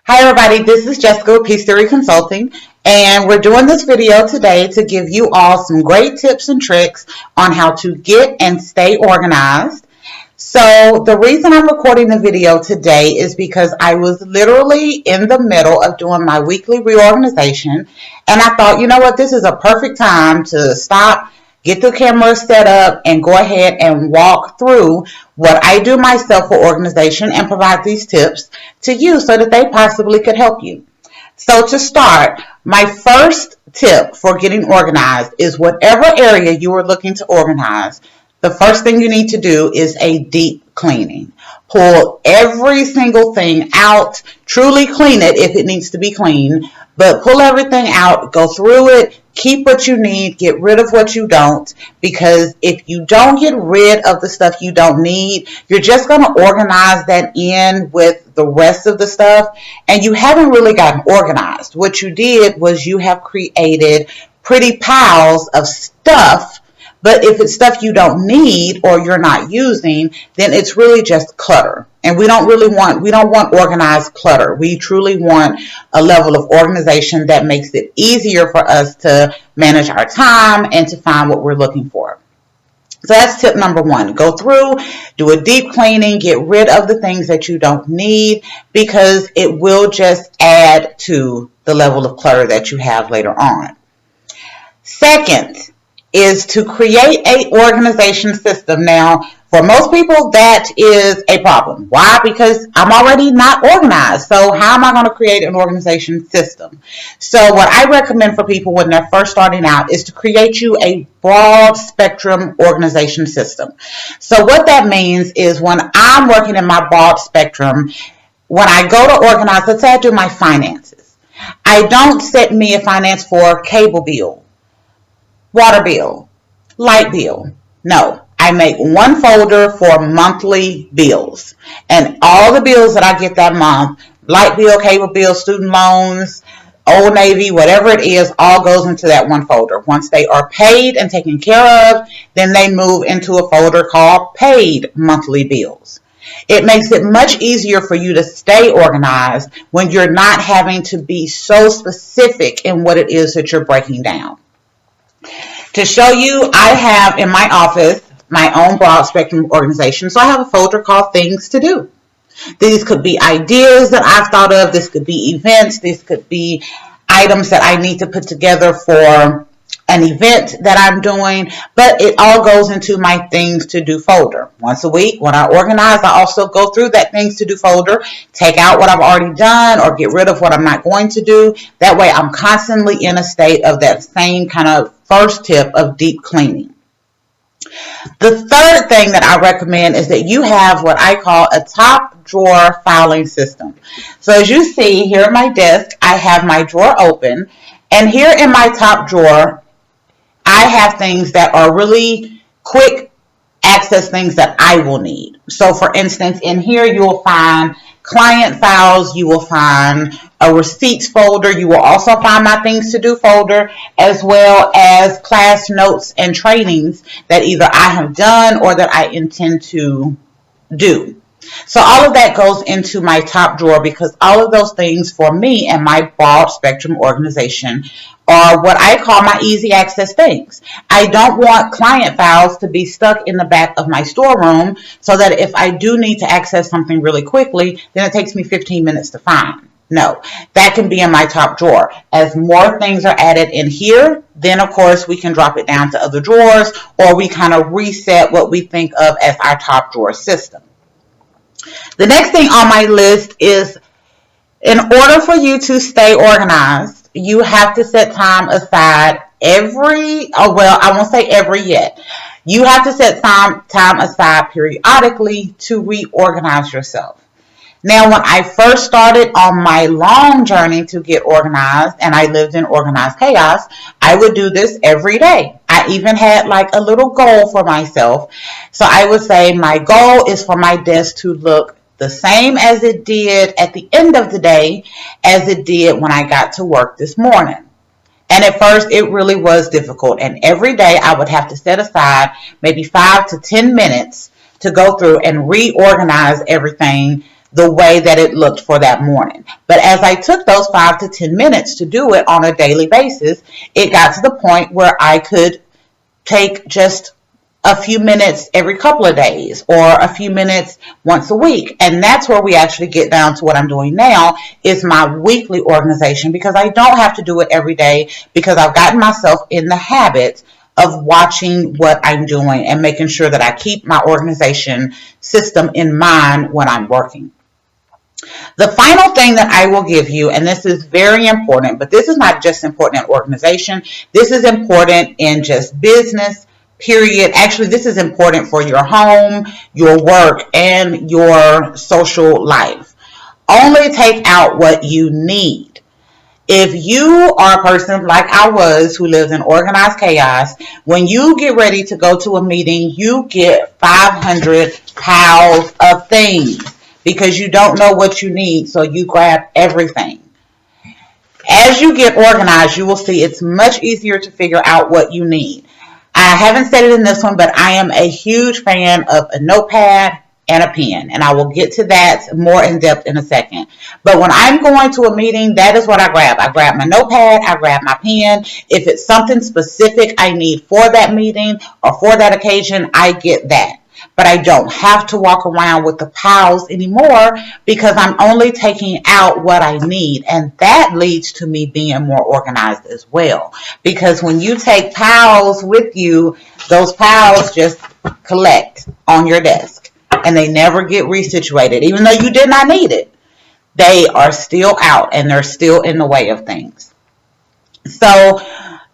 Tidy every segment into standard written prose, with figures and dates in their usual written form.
Hi everybody, this is Jessica with Peace Theory Consulting, and we're doing this video today to give you all some great tips and tricks on how to get and stay organized. So the reason I'm recording the video today is because I was literally in the middle of doing my weekly reorganization, and I thought, you know what, this is a perfect time to stop, get the camera set up, and go ahead and walk through what I do myself for organization and provide these tips to you so that they possibly could help you. So to start, my first tip for getting organized is whatever area you are looking to organize, the first thing you need to do is a deep cleaning. Pull every single thing out, truly clean it if it needs to be cleaned, but pull everything out, go through it, keep what you need, get rid of what you don't, because if you don't get rid of the stuff you don't need, you're just going to organize that in with the rest of the stuff, and you haven't really gotten organized. What you did was you have created pretty piles of stuff. But if it's stuff you don't need or you're not using, then it's really just clutter. And we don't want organized clutter. We truly want a level of organization that makes it easier for us to manage our time and to find what we're looking for. So that's tip number one. Go through, do a deep cleaning, get rid of the things that you don't need, because it will just add to the level of clutter that you have later on. Second is to create an organization system. Now, for most people, that is a problem. Why? Because I'm already not organized. So how am I going to create an organization system? So what I recommend for people when they're first starting out is to create you a broad spectrum organization system. So what that means is when I'm working in my broad spectrum, when I go to organize, let's say I do my finances. I don't set me a finance for cable bill, water bill, light bill. No, I make one folder for monthly bills. And all the bills that I get that month, light bill, cable bill, student loans, Old Navy, whatever it is, all goes into that one folder. Once they are paid and taken care of, then they move into a folder called paid monthly bills. It makes it much easier for you to stay organized when you're not having to be so specific in what it is that you're breaking down. To show you, I have in my office my own broad spectrum organization. So I have a folder called Things to Do. These could be ideas that I've thought of. This could be events. This could be items that I need to put together for an event that I'm doing. But it all goes into my Things to Do folder. Once a week, when I organize, I also go through that Things to Do folder, take out what I've already done or get rid of what I'm not going to do. That way I'm constantly in a state of that same kind of first tip of deep cleaning. The third thing that I recommend is that you have what I call a top drawer filing system. So as you see here at my desk, I have my drawer open, and here in my top drawer, I have things that are really quick access things that I will need. So for instance, in here you will find client files, you will find a receipts folder, you will also find my Things to Do folder, as well as class notes and trainings that either I have done or that I intend to do. So all of that goes into my top drawer because all of those things for me and my broad spectrum organization are what I call my easy access things. I don't want client files to be stuck in the back of my storeroom so that if I do need to access something really quickly, then it takes me 15 minutes to find. No, that can be in my top drawer. As more things are added in here, then of course we can drop it down to other drawers, or we kind of reset what we think of as our top drawer system. The next thing on my list is, in order for you to stay organized, you have to set time aside I won't say every yet. You have to set time aside periodically to reorganize yourself. Now, when I first started on my long journey to get organized, and I lived in organized chaos, I would do this every day. I even had like a little goal for myself. So I would say my goal is for my desk to look the same as it did at the end of the day as it did when I got to work this morning. And at first it really was difficult. And every day I would have to set aside maybe 5 to 10 minutes to go through and reorganize everything the way that it looked for that morning. But as I took those 5 to 10 minutes to do it on a daily basis, it got to the point where I could take just a few minutes every couple of days or a few minutes once a week. And that's where we actually get down to what I'm doing now is my weekly organization, because I don't have to do it every day, because I've gotten myself in the habit of watching what I'm doing and making sure that I keep my organization system in mind when I'm working. The final thing that I will give you, and this is very important, but this is not just important in organization, this is important in just business, period. Actually, this is important for your home, your work, and your social life. Only take out what you need. If you are a person like I was who lives in organized chaos, when you get ready to go to a meeting, you get 500 piles of things because you don't know what you need, so you grab everything. As you get organized, you will see it's much easier to figure out what you need. I haven't said it in this one, but I am a huge fan of a notepad and a pen, and I will get to that more in depth in a second. But when I'm going to a meeting, that is what I grab. I grab my notepad, I grab my pen. If it's something specific I need for that meeting or for that occasion, I get that. But I don't have to walk around with the piles anymore because I'm only taking out what I need. And that leads to me being more organized as well. Because when you take piles with you, those piles just collect on your desk. And they never get resituated. Even though you did not need it, they are still out and they're still in the way of things. So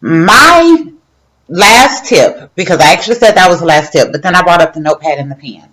my last tip, because I actually said that was the last tip, but then I brought up the notepad and the pen.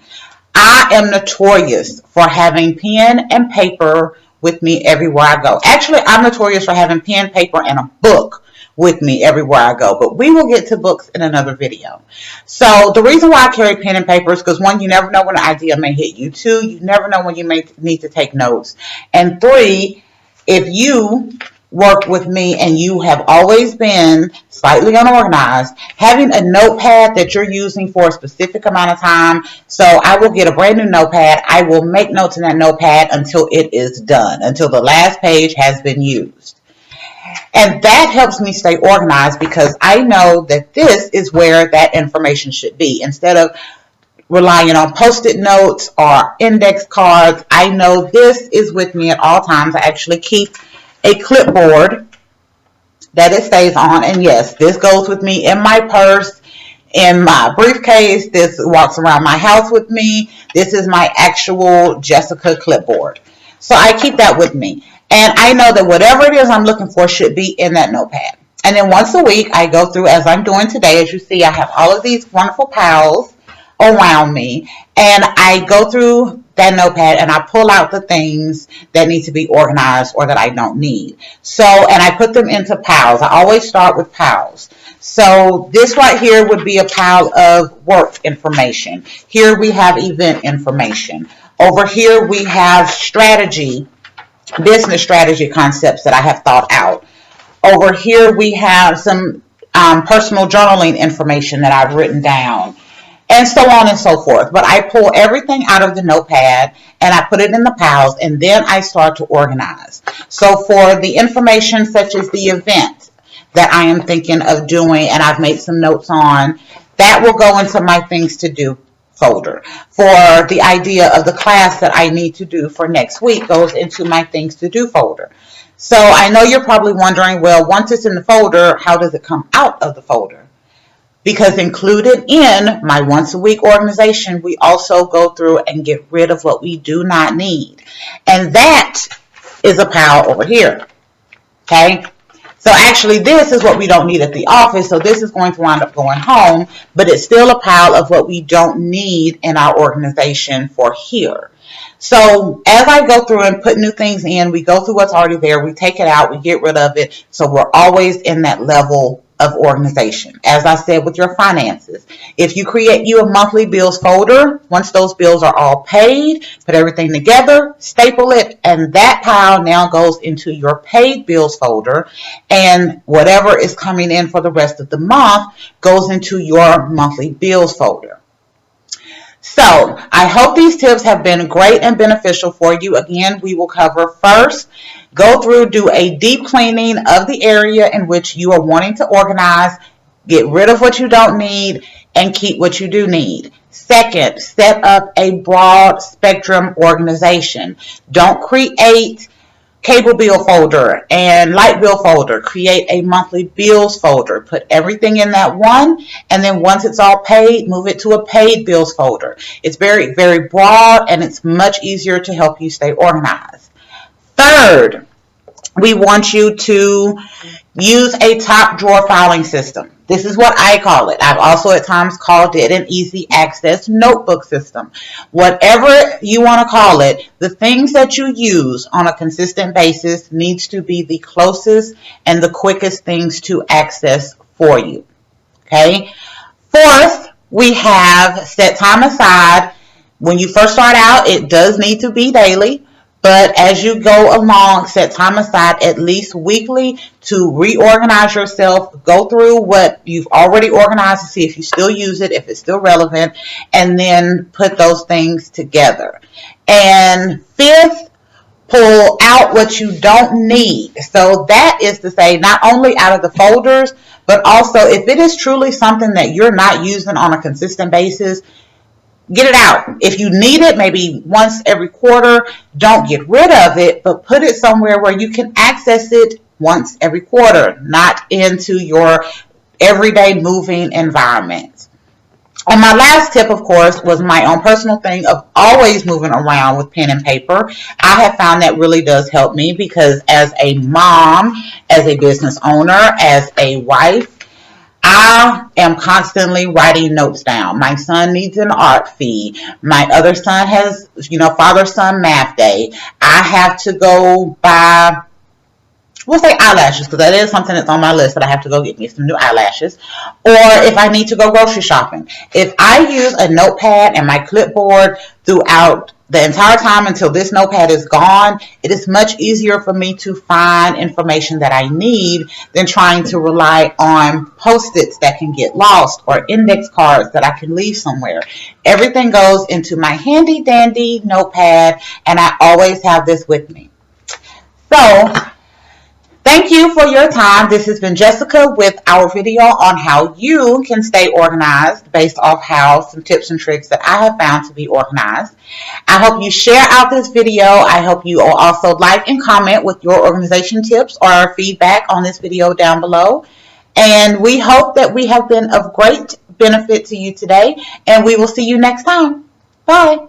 I am notorious for having pen and paper with me everywhere I go. Actually, I'm notorious for having pen, paper, and a book with me everywhere I go, but we will get to books in another video. So the reason why I carry pen and paper is because 1, you never know when an idea may hit you. 2, you never know when you may need to take notes. And 3, if you work with me and you have always been slightly unorganized, having a notepad that you're using for a specific amount of time. So I will get a brand new notepad. I will make notes in that notepad until it is done, until the last page has been used. And that helps me stay organized because I know that this is where that information should be. Instead of relying on Post-it notes or index cards, I know this is with me at all times. I actually keep a clipboard that it stays on, and yes, this goes with me in my purse, in my briefcase. This walks around my house with me. This is my actual Jessica clipboard. So I keep that with me, and I know that whatever it is I'm looking for should be in that notepad. And then once a week I go through, as I'm doing today. As you see, I have all of these wonderful piles around me, and I go through that notepad and I pull out the things that need to be organized or that I don't need. So, and I put them into piles. I always start with piles. So this right here would be a pile of work information. Here we have event information. Over here we have strategy, business strategy concepts that I have thought out. Over here we have some personal journaling information that I've written down, and so on and so forth. But I pull everything out of the notepad and I put it in the piles, and then I start to organize. So for the information such as the event that I am thinking of doing and I've made some notes on, that will go into my things to do folder. For the idea of the class that I need to do for next week goes into my things to do folder. So I know you're probably wondering, well, once it's in the folder, how does it come out of the folder? Because included in my once a week organization, we also go through and get rid of what we do not need. And that is a pile over here. Okay? So actually this is what we don't need at the office. So this is going to wind up going home, but it's still a pile of what we don't need in our organization for here. So as I go through and put new things in, we go through what's already there, we take it out, we get rid of it. So we're always in that level of organization. As I said with your finances, if you create you a monthly bills folder, once those bills are all paid, put everything together, staple it, and that pile now goes into your paid bills folder, and whatever is coming in for the rest of the month goes into your monthly bills folder. So I hope these tips have been great and beneficial for you. Again, we will cover first, go through, do a deep cleaning of the area in which you are wanting to organize, get rid of what you don't need, and keep what you do need. Second, set up a broad spectrum organization. Don't create cable bill folder and light bill folder. Create a monthly bills folder. Put everything in that one, and then once it's all paid, move it to a paid bills folder. It's very, very broad, and it's much easier to help you stay organized. Third, we want you to use a top drawer filing system. This is what I call it. I've also at times called it an easy access notebook system. Whatever you want to call it, the things that you use on a consistent basis needs to be the closest and the quickest things to access for you. Okay? Fourth, we have set time aside. When you first start out, it does need to be daily. But as you go along, set time aside at least weekly to reorganize yourself, go through what you've already organized to see if you still use it, if it's still relevant, and then put those things together. And fifth, pull out what you don't need. So that is to say, not only out of the folders, but also if it is truly something that you're not using on a consistent basis, get it out. If you need it, maybe once every quarter, don't get rid of it, but put it somewhere where you can access it once every quarter, not into your everyday moving environment. And my last tip, of course, was my own personal thing of always moving around with pen and paper. I have found that really does help me because as a mom, as a business owner, as a wife, I am constantly writing notes down. My son needs an art fee. My other son has, father-son math day. I have to go buy, we'll say eyelashes, because that is something that's on my list that I have to go get me some new eyelashes. Or if I need to go grocery shopping. If I use a notepad and my clipboard throughout the entire time until this notepad is gone, it is much easier for me to find information that I need than trying to rely on Post-its that can get lost or index cards that I can leave somewhere. Everything goes into my handy dandy notepad, and I always have this with me. So, thank you for your time. This has been Jessica with our video on how you can stay organized based off how some tips and tricks that I have found to be organized. I hope you share out this video. I hope you will also like and comment with your organization tips or feedback on this video down below. And we hope that we have been of great benefit to you today, and we will see you next time. Bye.